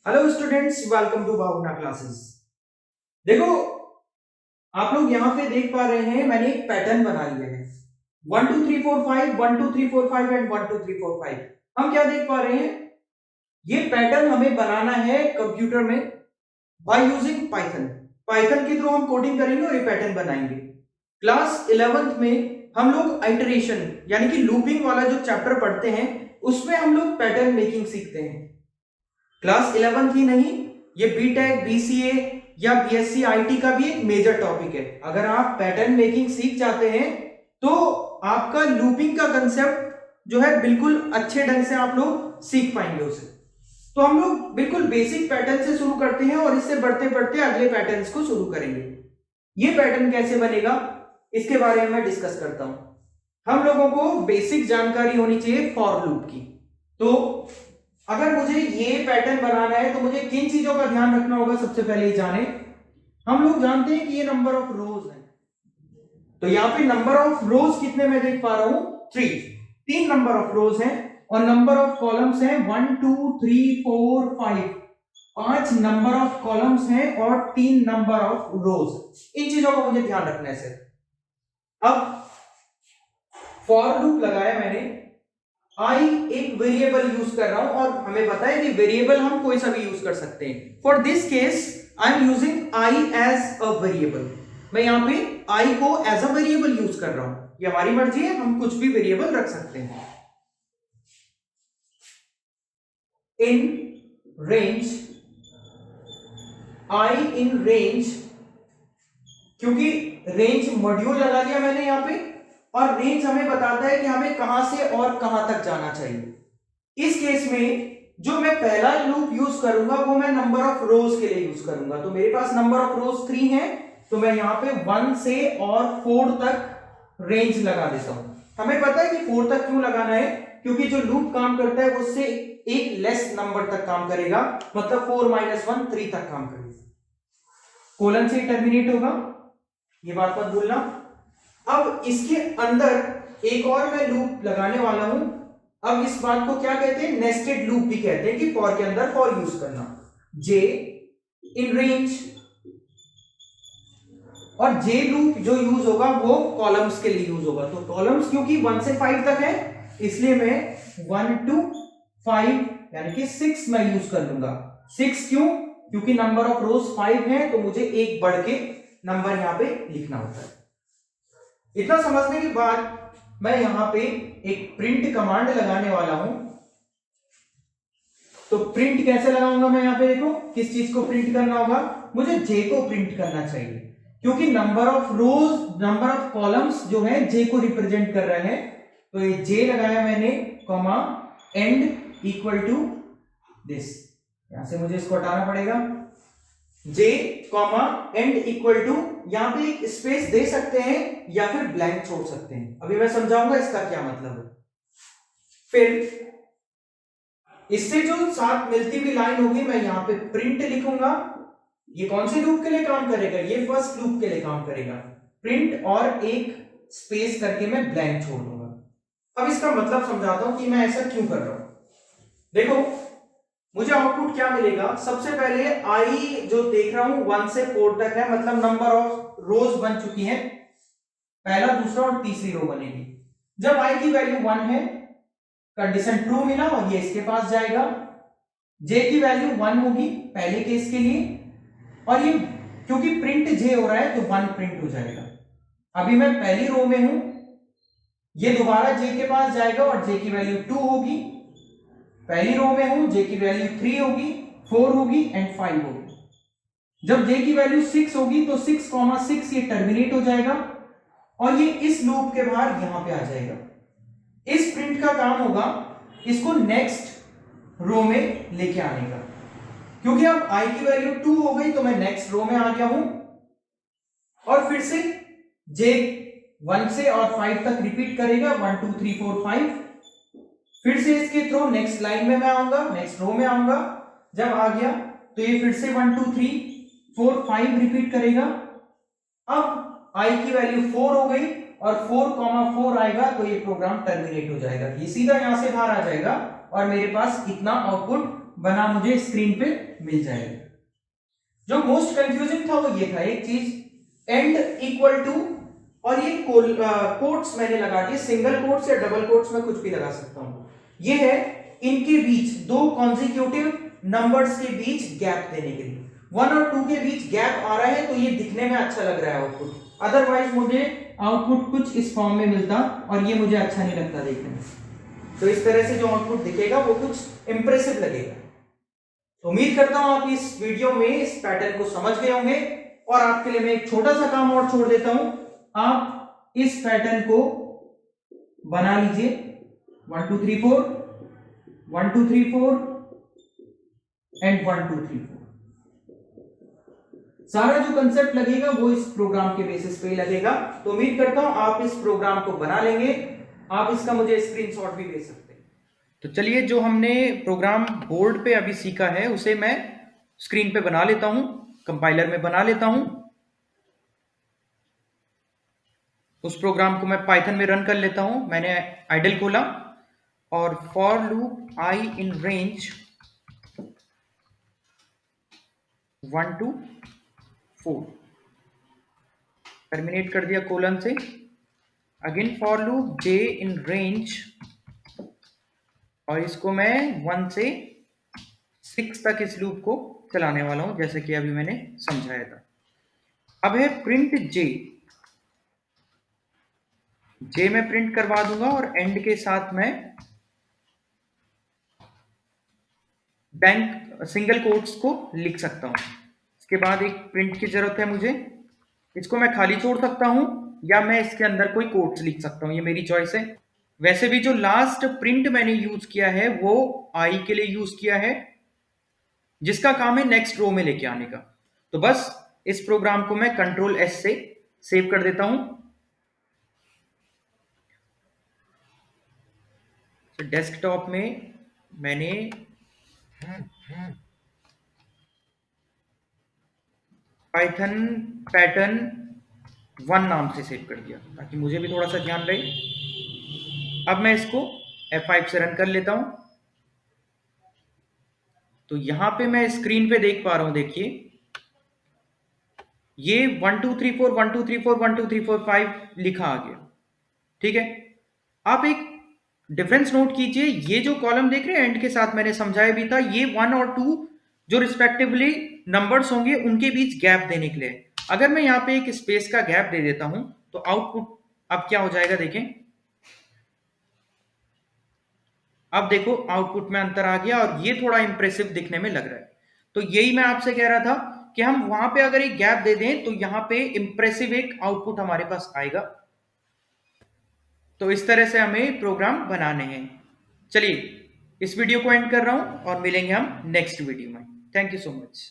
Hello students, welcome to Bhavna classes. देखो, आप लोग यहाँ पे देख पा रहे हैं, मैंने एक पैटर्न बना लिया है 1 2 3 4 5 1 2 3 4 5 एंड 1 2 3 4 5। हम क्या देख पा रहे हैं, ये पैटर्न हमें बनाना है कंप्यूटर में बाय यूजिंग पाइथन। पाइथन के थ्रू हम कोडिंग करेंगे और ये पैटर्न बनाएंगे। क्लास 11th में हम लोग आइटरेशन यानी कि लूपिंग वाला जो चैप्टर पढ़ते हैं उसमें हम लोग पैटर्न मेकिंग सीखते हैं। क्लास 11th ही नहीं, ये बीटेक, बीसीए या बीएससी आईटी का भी एक मेजर टॉपिक है। अगर आप पैटर्न मेकिंग सीख जाते हैं तो आपका लूपिंग का कंसेप्ट जो है बिल्कुल अच्छे ढंग से आप लोग सीख पाएंगे उसे। तो हम लोग बिल्कुल बेसिक पैटर्न से शुरू करते हैं और इससे बढ़ते बढ़ते अगले पैटर्न्स को शुरू करेंगे। ये पैटर्न कैसे बनेगा इसके बारे में मैं डिस्कस करता हूं। हम लोगों को बेसिक जानकारी होनी चाहिए फॉर लूप की। तो अगर मुझे ये पैटर्न बनाना है तो मुझे किन चीजों का ध्यान रखना होगा, सबसे पहले जाने। हम लोग जानते हैं कि ये नंबर ऑफ रोज है, तो यहाँ पे नंबर ऑफ रोज कितने मैं देख पा रहा हूं, 3 नंबर ऑफ रोज हैं और नंबर ऑफ कॉलम्स हैं 1 2 3 4 5। 5 नंबर ऑफ कॉलम्स हैं और 3 नंबर ऑफ रोज। इन चीजों का मुझे ध्यान रखना है सर। अब फॉर लूप लगाया मैंने, आई एक वेरिएबल यूज कर रहा हूं और हमें पता है कि वेरिएबल हम कोई सा भी यूज कर सकते हैं। For this case I am using I as a variable. मैं यहां पे आई को एज अ वेरिएबल यूज कर रहा हूं। ये हमारी मर्जी है, हम कुछ भी वेरिएबल रख सकते हैं। In range, I in range, क्योंकि रेंज मॉड्यूल लगा लिया मैंने यहां पे और रेंज हमें बताता है कि हमें कहां से और कहां तक जाना चाहिए। इस केस में जो मैं पहला लूप यूज करूंगा वो मैं नंबर ऑफ रोज के लिए यूज करूंगा। तो मेरे पास नंबर ऑफ रोज 3 है, तो मैं यहां पे 1 से और 4 तक रेंज लगा देता हूं। हमें पता है कि 4 तक क्यों लगाना है, क्योंकि जो लूप काम करता है वो उससे एक लेस नंबर तक काम करेगा, मतलब 4 - 1 3 तक काम करेगा। कोलन से टर्मिनेट होगा, ये बात मत भूलना। अब इसके अंदर एक और मैं लूप लगाने वाला हूं। अब इस बात को क्या कहते हैं, नेस्टेड लूप भी कहते हैं, कि फॉर के अंदर फॉर यूज करना। जे इन रेंज, और जे लूप जो यूज होगा वो कॉलम्स के लिए यूज होगा। तो कॉलम्स क्योंकि 1 से 5 तक है, इसलिए मैं 1 to 5 यानी कि 6 मैं यूज कर लूंगा। 6 क्यों, क्योंकि नंबर ऑफ रोज 5 है, तो मुझे एक बढ़ के नंबर यहां पे लिखना होता है। इतना समझने के बाद मैं यहां पे एक प्रिंट कमांड लगाने वाला हूं। तो प्रिंट कैसे लगाऊंगा मैं यहां पे, देखो किस चीज को प्रिंट करना होगा, मुझे जे को प्रिंट करना चाहिए, क्योंकि number of rose, number of columns जो है जे को रिप्रेजेंट कर रहे हैं। तो ये जे लगाया मैंने, comma and equal to this. यहां से मुझे इसको हटाना पड़ेगा। J comma and equal to, यहां पे एक स्पेस दे सकते हैं या फिर ब्लैंक छोड़ सकते हैं। अभी मैं समझाऊंगा इसका क्या मतलब है। फिर इससे जो साथ मिलती हुई लाइन होगी, मैं यहां पे प्रिंट लिखूंगा। ये कौन से लूप के लिए काम करेगा, ये फर्स्ट लूप के लिए काम करेगा। प्रिंट और एक स्पेस करके मैं ब्लैंक छोड़ दूंगा। अब इसका मतलब समझाता हूं कि मैं ऐसा क्यों कर रहा हूं। देखो मुझे आउटपुट क्या मिलेगा, सबसे पहले आई जो देख रहा हूं 1 से 4 तक है, मतलब नंबर ऑफ रोज बन चुकी है, पहला, दूसरा और तीसरी रो बनेगी। जब आई की वैल्यू 1 है, कंडीशन ट्रू मिला और ये इसके पास जाएगा। जे की वैल्यू 1 होगी पहले केस के लिए, और ये क्योंकि प्रिंट जे हो रहा है तो 1 प्रिंट हो जाएगा। अभी मैं पहली रो में हूं, ये दोबारा जे के पास जाएगा और जे की वैल्यू 2 होगी। पहली रो में हूं, जे की वैल्यू 3 होगी, 4 होगी एंड 5 होगी। जब जे की वैल्यू 6 होगी तो 6,6 ये टर्मिनेट हो जाएगा और ये इस लूप के बाहर यहां पे आ जाएगा। इस प्रिंट का काम होगा इसको नेक्स्ट रो में लेके आने का, क्योंकि अब आई की वैल्यू 2 हो गई तो मैं नेक्स्ट रो में आ गया हूं। और फिर से जे 1 से और 5 तक रिपीट करेगा, 1 2 3 4 5। फिर से इसके थ्रू नेक्स्ट लाइन में मैं आऊंगा, नेक्स्ट रो में आऊंगा। जब आ गया तो ये फिर से 1 2 3 4 5 रिपीट करेगा। अब आई की वैल्यू 4 हो गई और 4,4 आएगा तो ये प्रोग्राम टर्मिनेट हो जाएगा। ये सीधा यहां से बाहर आ जाएगा और मेरे पास इतना आउटपुट बना मुझे स्क्रीन पे मिल जाएगा। जो मोस्ट कंफ्यूजिंग था वो ये था एक चीज, एंड इक्वल टू, और ये कोट्स मैंने लगा दिए, सिंगल कोट्स या डबल कोट्स में कुछ भी लगा सकता हूं। ये है इनके बीच दो कॉन्जिक्यूटिव नंबर्स के बीच गैप देने के लिए, 1 और 2 के बीच गैप आ रहा है तो ये दिखने में अच्छा लग रहा है आउटपुट, अदरवाइज मुझे आउटपुट कुछ इस फॉर्म में मिलता और ये मुझे अच्छा नहीं लगता देखने में। तो इस तरह से जो आउटपुट दिखेगा वो कुछ इंप्रेसिव लगेगा। तो उम्मीद करता हूं आप इस वीडियो में इस पैटर्न को समझ गए होंगे, और आपके लिए मैं एक छोटा सा काम और छोड़ देता हूं, आप इस पैटर्न को बना लीजिए, 1 2 3 4, 1 2 3 4 एंड 1 2 3 4। सारा जो कंसेप्ट लगेगा वो इस प्रोग्राम के बेसिस पे ही लगेगा। तो उम्मीद करता हूं आप इस प्रोग्राम को बना लेंगे, आप इसका मुझे स्क्रीनशॉट भी भेज सकते हैं। तो चलिए, जो हमने प्रोग्राम बोर्ड पे अभी सीखा है उसे मैं स्क्रीन पे बना लेता हूं, कंपाइलर में बना लेता हूं। उस प्रोग्राम को मैं पाइथन में रन कर लेता हूं। मैंने आइडल खोला और for loop I in range 1 to 4 terminate कर दिया कोलन से। Again for loop J in range, और इसको मैं 1 से 6 तक इस लूप को चलाने वाला हूं, जैसे कि अभी मैंने समझाया था। अब है प्रिंट जे, जे में प्रिंट करवा दूंगा और एंड के साथ मैं बैंक सिंगल कोट्स को लिख सकता हूं। इसके बाद एक प्रिंट की जरूरत है मुझे, इसको मैं खाली छोड़ सकता हूं या मैं इसके अंदर कोई कोट्स लिख सकता हूं, ये मेरी चॉइस है। वैसे भी जो लास्ट प्रिंट मैंने यूज किया है वो आई के लिए यूज किया है, जिसका काम है नेक्स्ट रो में लेके आने का। तो बस इस प्रोग्राम को मैं कंट्रोल एस से सेव कर देता हूं। तो डेस्कटॉप में मैंने पाइथन पैटर्न 1 नाम से सेव कर दिया ताकि मुझे भी थोड़ा सा ध्यान रहे। अब मैं इसको F5 से रन कर लेता हूं। तो यहां पे मैं स्क्रीन पे देख पा रहा हूं, देखिए ये 1 2 3 4 1 2 3 4 1 2 3 4 5 लिखा आ गया। ठीक है, आप एक डिफरेंस नोट कीजिए, ये जो कॉलम देख रहे हैं एंड के साथ मैंने समझाया भी था, ये 1 और 2 जो रिस्पेक्टिवली नंबर्स होंगे उनके बीच गैप देने के लिए। अगर मैं यहाँ पे एक स्पेस का गैप दे देता हूं तो आउटपुट अब क्या हो जाएगा, देखें। अब देखो आउटपुट में अंतर आ गया और ये थोड़ा इंप्रेसिव दिखने में लग रहा है। तो यही मैं आपसे कह रहा था कि हम वहां पे अगर एक गैप दे दें तो यहां पे इंप्रेसिव एक आउटपुट हमारे पास आएगा। तो इस तरह से हमें प्रोग्राम बनाने हैं। चलिए, इस वीडियो को एंड कर रहा हूं और मिलेंगे हम नेक्स्ट वीडियो में। Thank you so much.